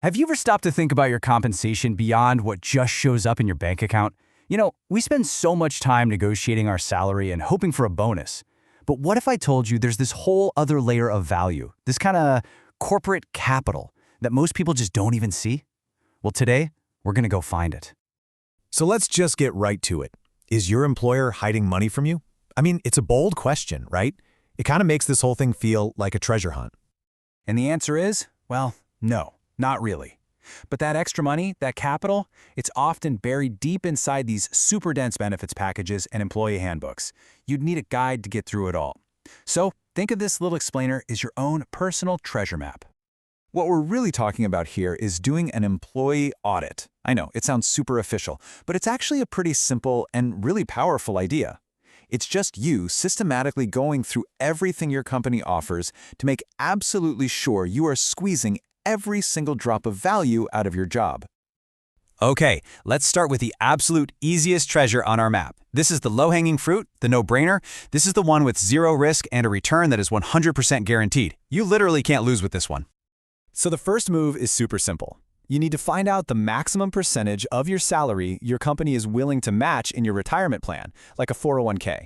Have you ever stopped to think about your compensation beyond what just shows up in your bank account? We spend so much time negotiating our salary and hoping for a bonus. But what if I told you there's this whole other layer of value, this kind of corporate capital that most people just don't even see? Well, today, we're going to go find it. So let's just get right to it. Is your employer hiding money from you? I mean, it's a bold question, right? It kind of makes this whole thing feel like a treasure hunt. And the answer is, well, no, not really. But that extra money, that capital, it's often buried deep inside these super dense benefits packages and employee handbooks. You'd need a guide to get through it all. So think of this little explainer as your own personal treasure map. What we're really talking about here is doing an employee audit. I know, it sounds super official, but it's actually a pretty simple and really powerful idea. It's just you systematically going through everything your company offers to make absolutely sure you are squeezing every single drop of value out of your job. Okay, let's start with the absolute easiest treasure on our map. This is the low-hanging fruit, the no-brainer. This is the one with zero risk and a return that is 100% guaranteed. You literally can't lose with this one. So the first move is super simple. You need to find out the maximum percentage of your salary your company is willing to match in your retirement plan, like a 401k.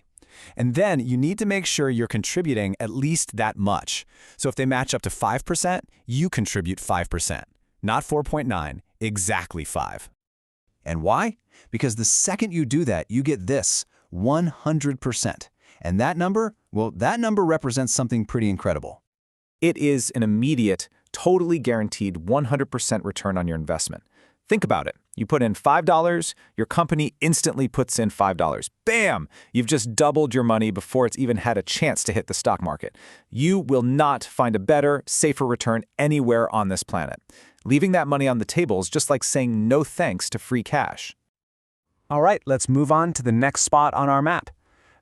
And then you need to make sure you're contributing at least that much. So if they match up to 5%, you contribute 5%. Not 4.9, exactly 5. And why? Because the second you do that, you get this, 100%. And that number, well, that number represents something pretty incredible. It is an immediate, totally guaranteed 100% return on your investment. Think about it. You put in $5, your company instantly puts in $5. Bam! You've just doubled your money before it's even had a chance to hit the stock market. You will not find a better, safer return anywhere on this planet. Leaving that money on the table is just like saying no thanks to free cash. All right, let's move on to the next spot on our map.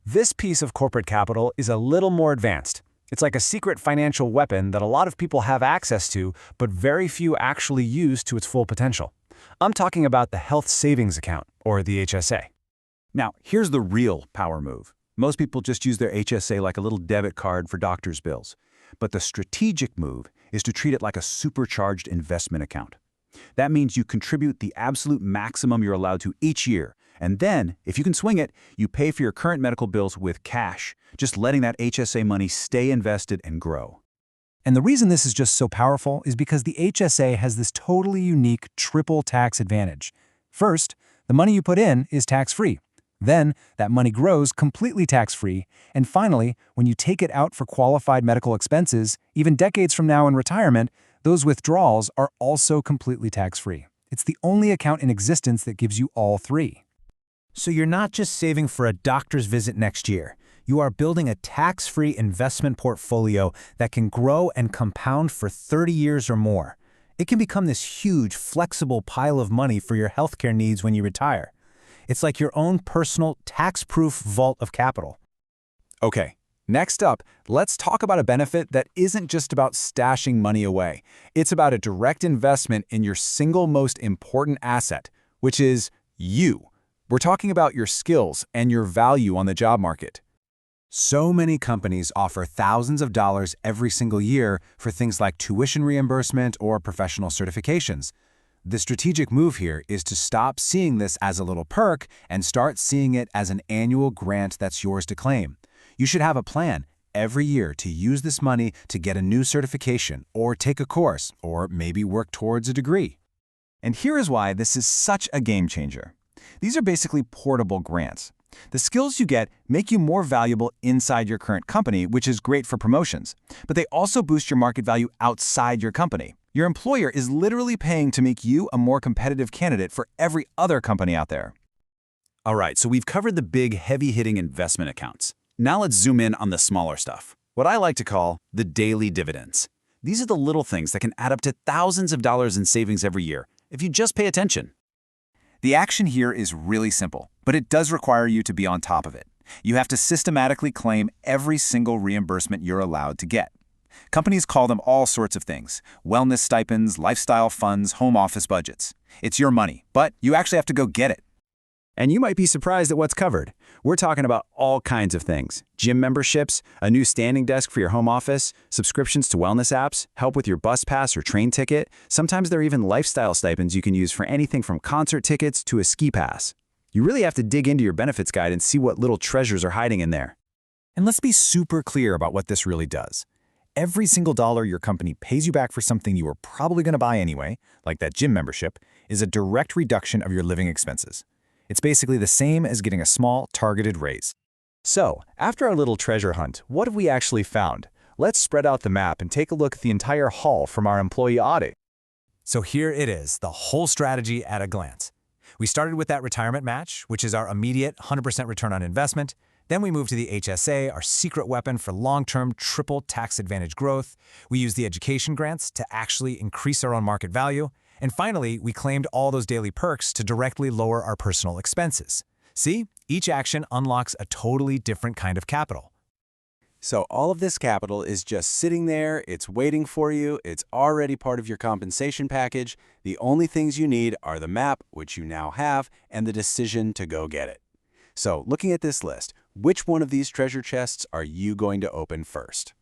This piece of corporate capital is a little more advanced. It's like a secret financial weapon that a lot of people have access to, but very few actually use to its full potential. I'm talking about the Health Savings Account, or the HSA. Now, here's the real power move. Most people just use their HSA like a little debit card for doctor's bills. But the strategic move is to treat it like a supercharged investment account. That means you contribute the absolute maximum you're allowed to each year. And then, if you can swing it, you pay for your current medical bills with cash, just letting that HSA money stay invested and grow. And the reason this is just so powerful is because the HSA has this totally unique triple tax advantage. First, the money you put in is tax-free. Then, that money grows completely tax-free. And finally, when you take it out for qualified medical expenses, even decades from now in retirement, those withdrawals are also completely tax-free. It's the only account in existence that gives you all three. So you're not just saving for a doctor's visit next year. You are building a tax-free investment portfolio that can grow and compound for 30 years or more. It can become this huge, flexible pile of money for your healthcare needs when you retire. It's like your own personal, tax-proof vault of capital. Okay, next up, let's talk about a benefit that isn't just about stashing money away. It's about a direct investment in your single most important asset, which is you. We're talking about your skills and your value on the job market. So many companies offer thousands of dollars every single year for things like tuition reimbursement or professional certifications. The strategic move here is to stop seeing this as a little perk and start seeing it as an annual grant that's yours to claim. You should have a plan every year to use this money to get a new certification or take a course or maybe work towards a degree. And here is why this is such a game changer. These are basically portable grants. The skills you get make you more valuable inside your current company, which is great for promotions. But they also boost your market value outside your company. Your employer is literally paying to make you a more competitive candidate for every other company out there. All right, so we've covered the big, heavy-hitting investment accounts. Now let's zoom in on the smaller stuff, what I like to call the daily dividends. These are the little things that can add up to thousands of dollars in savings every year if you just pay attention. The action here is really simple, but it does require you to be on top of it. You have to systematically claim every single reimbursement you're allowed to get. Companies call them all sorts of things: wellness stipends, lifestyle funds, home office budgets. It's your money, but you actually have to go get it. And you might be surprised at what's covered. We're talking about all kinds of things. Gym memberships, a new standing desk for your home office, subscriptions to wellness apps, help with your bus pass or train ticket. Sometimes there are even lifestyle stipends you can use for anything from concert tickets to a ski pass. You really have to dig into your benefits guide and see what little treasures are hiding in there. And let's be super clear about what this really does. Every single dollar your company pays you back for something you were probably going to buy anyway, like that gym membership, is a direct reduction of your living expenses. It's basically the same as getting a small, targeted raise. So, after our little treasure hunt, what have we actually found? Let's spread out the map and take a look at the entire haul from our employee audit. So here it is, the whole strategy at a glance. We started with that retirement match, which is our immediate 100% return on investment. Then we moved to the HSA, our secret weapon for long-term triple tax advantage growth. We used the education grants to actually increase our own market value. And finally, we claimed all those daily perks to directly lower our personal expenses. See, each action unlocks a totally different kind of capital. So all of this capital is just sitting there, it's waiting for you, it's already part of your compensation package. The only things you need are the map, which you now have, and the decision to go get it. So looking at this list, which one of these treasure chests are you going to open first?